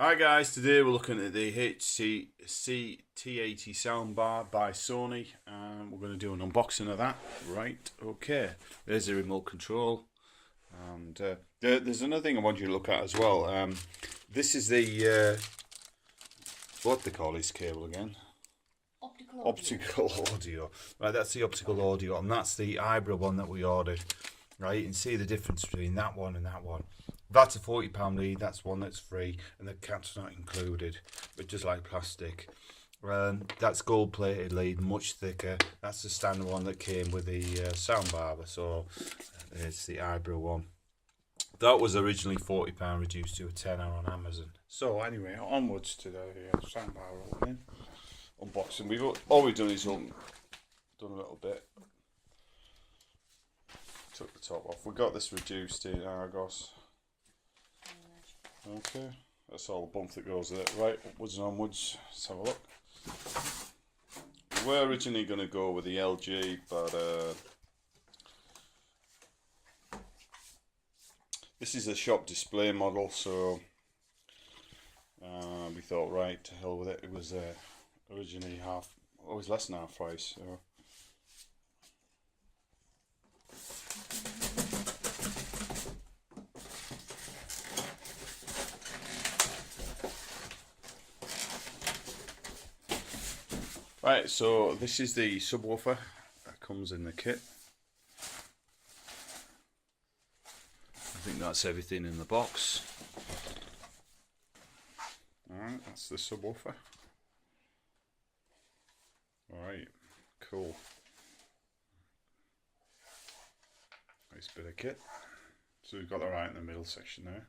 Hi guys, today we're looking at the HTC T80 soundbar by Sony, and we're going to do an unboxing of that. Right, okay. There's the remote control, and there's another thing I want you to look at as well. This is the what they call this cable again? Optical audio. Right, that's the optical audio, and that's the Ibra one that we ordered. Right, you can see the difference between that one and that one. That's a £40 lead, that's one that's free, and the cat's not included, but just like plastic. That's gold plated lead, much thicker. That's the standard one that came with the soundbar, so it's the Ibra one. That was originally £40, reduced to a tenner on Amazon. So anyway, onwards to the soundbar opening, unboxing. All we've done is done a little bit. Took the top off. We got this reduced in Argos. Okay, that's all the bump that goes with it. Right, upwards and onwards. Let's have a look. We were originally going to go with the LG, but this is a shop display model, so we thought, right, to hell with it. It was originally less than half price. So. Right, so this is the subwoofer that comes in the kit. I think that's everything in the box. Alright, that's the subwoofer. Alright, cool. Nice bit of kit. So we've got the right in the middle section there.